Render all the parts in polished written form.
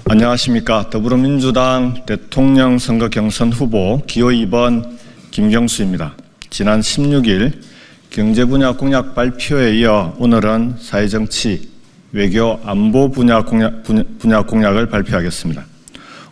안녕하십니까. 더불어민주당 대통령 선거 경선 후보 기호 2번 김경수입니다. 지난 16일 경제 분야 공약 발표에 이어 오늘은 사회정치, 외교, 안보 분야 공약을 발표하겠습니다.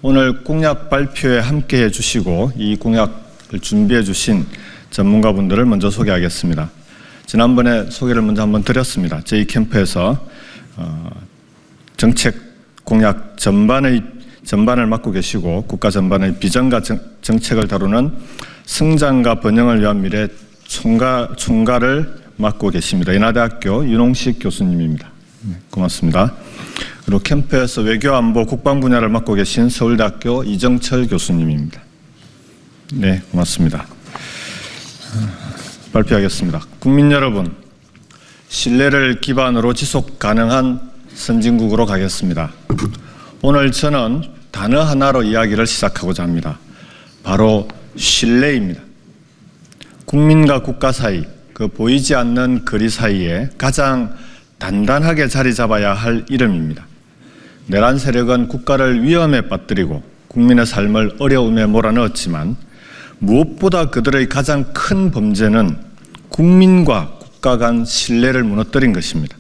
오늘 공약 발표에 함께해 주시고 이 공약을 준비해 주신 전문가분들을 먼저 소개하겠습니다. 지난번에 소개를 먼저 한번 드렸습니다. 저희 캠프에서 정책 공약 전반을 맡고 계시고 국가 전반의 비전과 정책을 다루는 성장과 번영을 위한 미래 총괄을 맡고 계십니다. 인하대학교 윤홍식 교수님입니다. 고맙습니다. 그리고 캠프에서 외교, 안보, 국방 분야를 맡고 계신 서울대학교 이정철 교수님입니다. 네, 고맙습니다. 발표하겠습니다. 국민 여러분, 신뢰를 기반으로 지속 가능한 선진국으로 가겠습니다. 오늘 저는 단어 하나로 이야기를 시작하고자 합니다. 바로 신뢰입니다. 국민과 국가 사이, 그 보이지 않는 거리 사이에 가장 단단하게 자리 잡아야 할 이름입니다. 내란 세력은 국가를 위험에 빠뜨리고 국민의 삶을 어려움에 몰아넣었지만 무엇보다 그들의 가장 큰 범죄는 국민과 국가 간 신뢰를 무너뜨린 것입니다.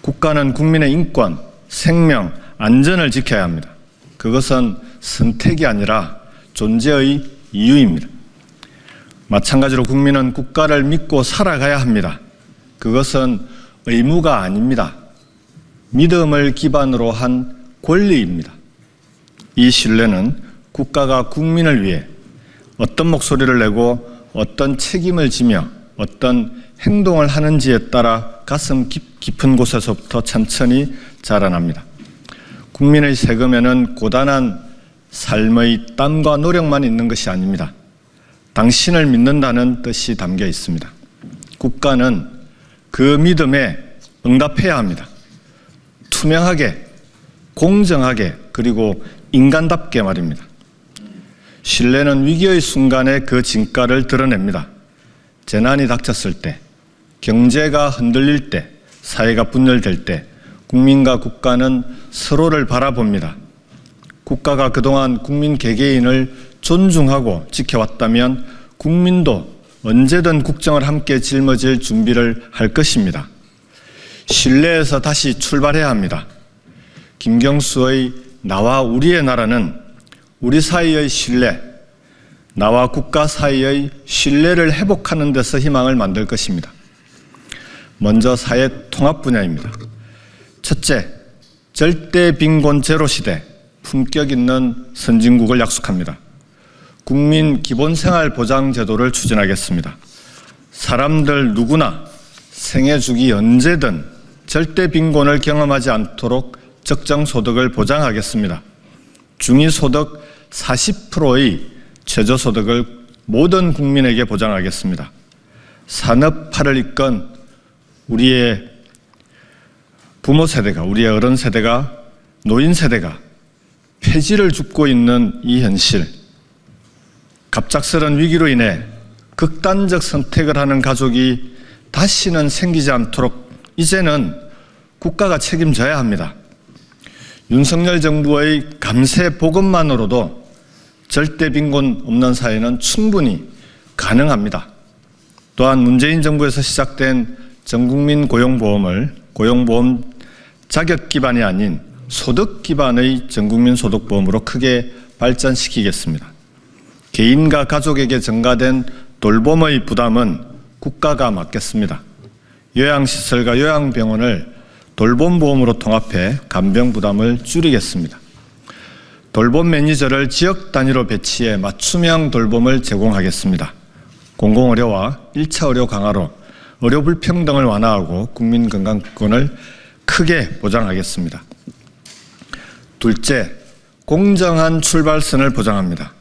국가는 국민의 인권, 생명, 안전을 지켜야 합니다. 그것은 선택이 아니라 존재의 이유입니다. 마찬가지로 국민은 국가를 믿고 살아가야 합니다. 그것은 의무가 아닙니다. 믿음을 기반으로 한 권리입니다. 이 신뢰는 국가가 국민을 위해 어떤 목소리를 내고 어떤 책임을 지며 어떤 행동을 하는지에 따라 가슴 깊은 곳에서부터 천천히 자라납니다. 국민의 세금에는 고단한 삶의 땀과 노력만 있는 것이 아닙니다. 당신을 믿는다는 뜻이 담겨 있습니다. 국가는 그 믿음에 응답해야 합니다. 투명하게, 공정하게, 그리고 인간답게 말입니다. 신뢰는 위기의 순간에 그 진가를 드러냅니다. 재난이 닥쳤을 때, 경제가 흔들릴 때, 사회가 분열될 때 국민과 국가는 서로를 바라봅니다. 국가가 그동안 국민 개개인을 존중하고 지켜왔다면 국민도 언제든 국정을 함께 짊어질 준비를 할 것입니다. 신뢰에서 다시 출발해야 합니다. 김경수의 나와 우리의 나라는 우리 사이의 신뢰, 나와 국가 사이의 신뢰를 회복하는 데서 희망을 만들 것입니다. 먼저 사회 통합 분야입니다. 첫째, 절대 빈곤 제로 시대, 품격 있는 선진국을 약속합니다. 국민 기본생활보장 제도를 추진하겠습니다. 사람들 누구나 생애 주기 언제든 절대 빈곤을 경험하지 않도록 적정 소득을 보장하겠습니다. 중위소득 40%의 최저소득을 모든 국민에게 보장하겠습니다. 산업화를 이끈 우리의 부모 세대가, 우리의 어른 세대가, 노인 세대가 폐지를 줍고 있는 이 현실, 갑작스런 위기로 인해 극단적 선택을 하는 가족이 다시는 생기지 않도록 이제는 국가가 책임져야 합니다. 윤석열 정부의 감세 보급만으로도 절대 빈곤 없는 사회는 충분히 가능합니다. 또한 문재인 정부에서 시작된 전국민 고용보험을 고용보험 자격 기반이 아닌 소득 기반의 전국민 소득보험으로 크게 발전시키겠습니다. 개인과 가족에게 전가된 돌봄의 부담은 국가가 맡겠습니다. 요양시설과 요양병원을 돌봄보험으로 통합해 간병 부담을 줄이겠습니다. 돌봄 매니저를 지역 단위로 배치해 맞춤형 돌봄을 제공하겠습니다. 공공의료와 1차 의료 강화로 의료 불평등을 완화하고 국민 건강권을 크게 보장하겠습니다. 둘째, 공정한 출발선을 보장합니다.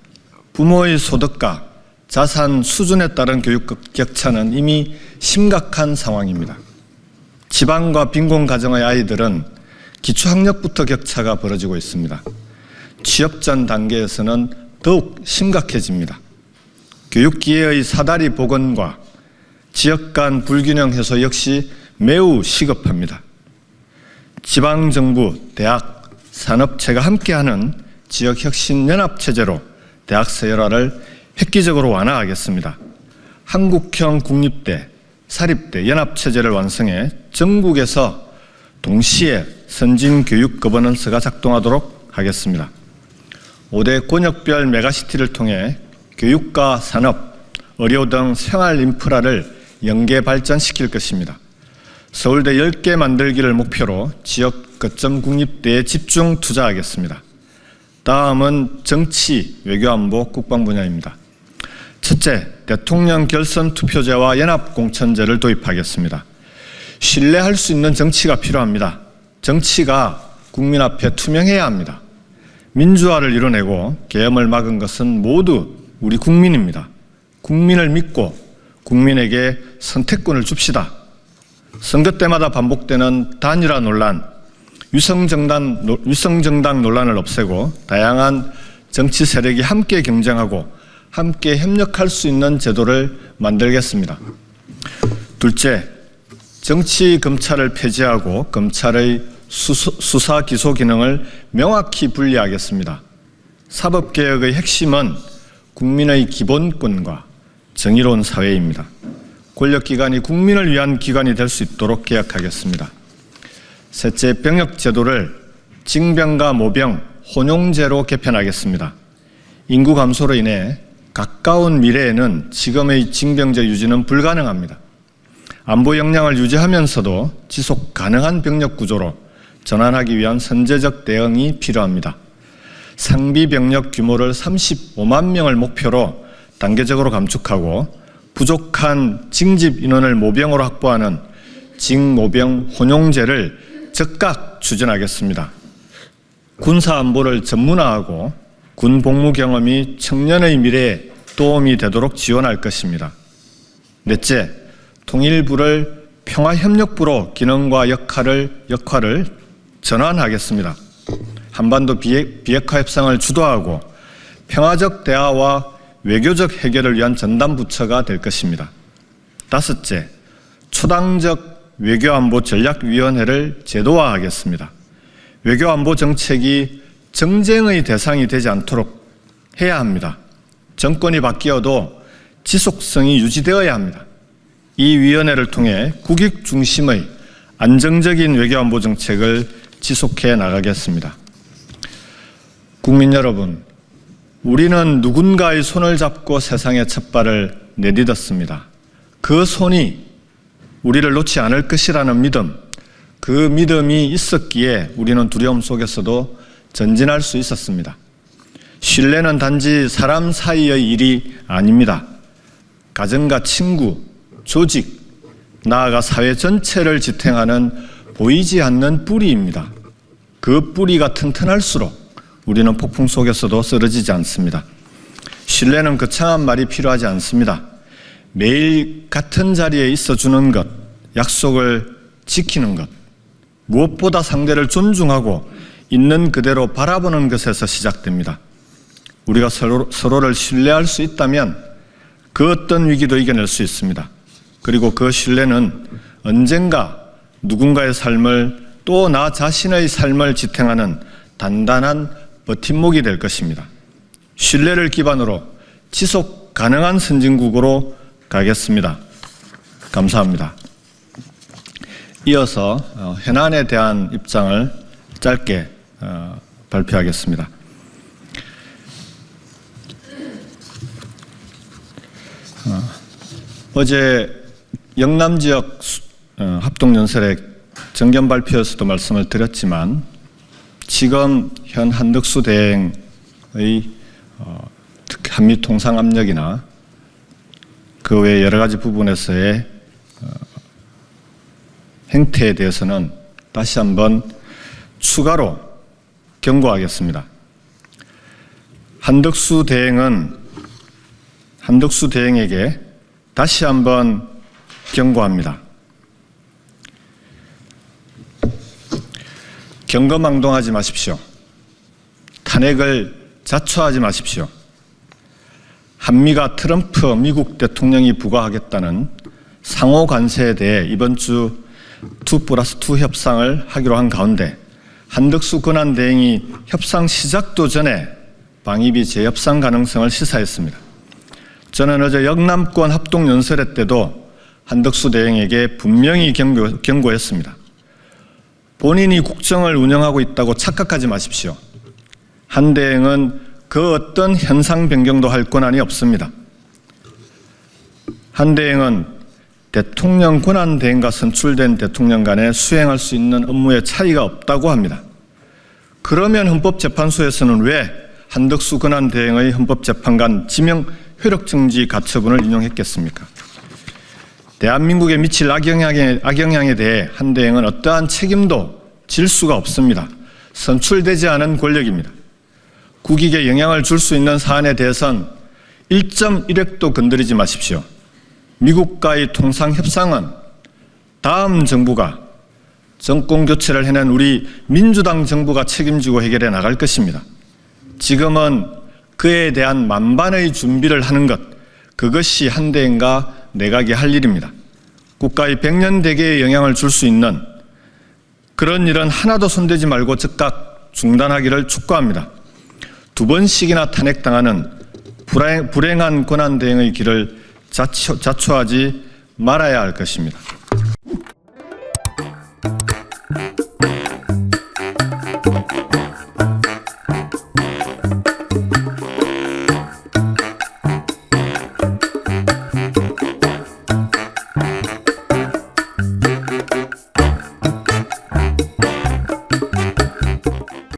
부모의 소득과 자산 수준에 따른 교육 격차는 이미 심각한 상황입니다. 지방과 빈곤 가정의 아이들은 기초학력부터 격차가 벌어지고 있습니다. 취업 전 단계에서는 더욱 심각해집니다. 교육기회의 사다리 복원과 지역 간 불균형 해소 역시 매우 시급합니다. 지방정부, 대학, 산업체가 함께하는 지역혁신연합체제로 대학 서열화를 획기적으로 완화하겠습니다. 한국형 국립대, 사립대 연합체제를 완성해 전국에서 동시에 선진교육 거버넌스가 작동하도록 하겠습니다. 5대 권역별 메가시티를 통해 교육과 산업, 의료 등 생활 인프라를 연계 발전시킬 것입니다. 서울대 10개 만들기를 목표로 지역 거점 국립대에 집중 투자하겠습니다. 다음은 정치, 외교안보, 국방 분야입니다. 첫째, 대통령 결선 투표제와 연합공천제를 도입하겠습니다. 신뢰할 수 있는 정치가 필요합니다. 정치가 국민 앞에 투명해야 합니다. 민주화를 이뤄내고 계엄을 막은 것은 모두 우리 국민입니다. 국민을 믿고 국민에게 선택권을 줍시다. 선거 때마다 반복되는 단일화 논란, 위성정당 논란을 없애고 다양한 정치 세력이 함께 경쟁하고 함께 협력할 수 있는 제도를 만들겠습니다. 둘째, 정치 검찰을 폐지하고 검찰의 수사 기소 기능을 명확히 분리하겠습니다. 사법개혁의 핵심은 국민의 기본권과 정의로운 사회입니다. 권력기관이 국민을 위한 기관이 될 수 있도록 개혁하겠습니다. 셋째, 병역제도를 징병과 모병, 혼용제로 개편하겠습니다. 인구 감소로 인해 가까운 미래에는 지금의 징병제 유지는 불가능합니다. 안보 역량을 유지하면서도 지속 가능한 병력 구조로 전환하기 위한 선제적 대응이 필요합니다. 상비 병력 규모를 35만 명을 목표로 단계적으로 감축하고 부족한 징집 인원을 모병으로 확보하는 징모병 혼용제를 즉각 추진하겠습니다. 군사안보를 전문화하고 군 복무 경험이 청년의 미래에 도움이 되도록 지원할 것입니다. 넷째, 통일부를 평화협력부로 기능과 역할을 전환하겠습니다. 한반도 비핵화 협상을 주도하고 평화적 대화와 외교적 해결을 위한 전담부처가 될 것입니다. 다섯째, 초당적 외교안보 전략위원회를 제도화하겠습니다. 외교안보 정책이 정쟁의 대상이 되지 않도록 해야 합니다. 정권이 바뀌어도 지속성이 유지되어야 합니다. 이 위원회를 통해 국익 중심의 안정적인 외교안보 정책을 지속해 나가겠습니다. 국민 여러분, 우리는 누군가의 손을 잡고 세상에 첫 발을 내딛었습니다. 그 손이 우리를 놓지 않을 것이라는 믿음, 그 믿음이 있었기에 우리는 두려움 속에서도 전진할 수 있었습니다. 신뢰는 단지 사람 사이의 일이 아닙니다. 가정과 친구, 조직, 나아가 사회 전체를 지탱하는 보이지 않는 뿌리입니다. 그 뿌리가 튼튼할수록 우리는 폭풍 속에서도 쓰러지지 않습니다. 신뢰는 거창한 말이 필요하지 않습니다. 매일 같은 자리에 있어주는 것, 약속을 지키는 것, 무엇보다 상대를 존중하고 있는 그대로 바라보는 것에서 시작됩니다. 우리가 서로를 신뢰할 수 있다면 그 어떤 위기도 이겨낼 수 있습니다. 그리고 그 신뢰는 언젠가 누군가의 삶을 또 나 자신의 삶을 지탱하는 단단한 버팀목이 될 것입니다. 신뢰를 기반으로 지속 가능한 선진국으로 가겠습니다. 감사합니다. 이어서 현안에 대한 입장을 짧게 발표하겠습니다. 어제 영남 지역 합동연설의 정견 발표에서도 말씀을 드렸지만 지금 현 한덕수 대행의 특히 한미 통상 압력이나 그 외 여러 가지 부분에서의 행태에 대해서는 다시 한번 추가로 경고하겠습니다. 한덕수 대행에게 다시 한번 경고합니다. 경거망동하지 마십시오. 탄핵을 자초하지 마십시오. 한미가 트럼프 미국 대통령이 부과하겠다는 상호 관세에 대해 이번 주 2+2 협상을 하기로 한 가운데 한덕수 권한대행이 협상 시작도 전에 방위비 재협상 가능성을 시사했습니다. 저는 어제 영남권 합동연설회 때도 한덕수 대행에게 분명히 경고했습니다. 본인이 국정을 운영하고 있다고 착각하지 마십시오. 한 대행은 그 어떤 현상 변경도 할 권한이 없습니다. 한 대행은 대통령 권한 대행과 선출된 대통령 간에 수행할 수 있는 업무의 차이가 없다고 합니다. 그러면 헌법재판소에서는 왜 한덕수 권한 대행의 헌법재판관 지명 효력정지 가처분을 인용했겠습니까? 대한민국에 미칠 악영향에 대해 한 대행은 어떠한 책임도 질 수가 없습니다. 선출되지 않은 권력입니다. 국익에 영향을 줄 수 있는 사안에 대해선 1.1획도 건드리지 마십시오. 미국과의 통상협상은 다음 정부가 정권 교체를 해낸 우리 민주당 정부가 책임지고 해결해 나갈 것입니다. 지금은 그에 대한 만반의 준비를 하는 것, 그것이 한 대행과 내각이 할 일입니다. 국가의 백년대계에 영향을 줄 수 있는 그런 일은 하나도 손대지 말고 즉각 중단하기를 촉구합니다. 2번씩이나 탄핵당하는 불행한 권한대행의 길을 자초하지 말아야 할 것입니다.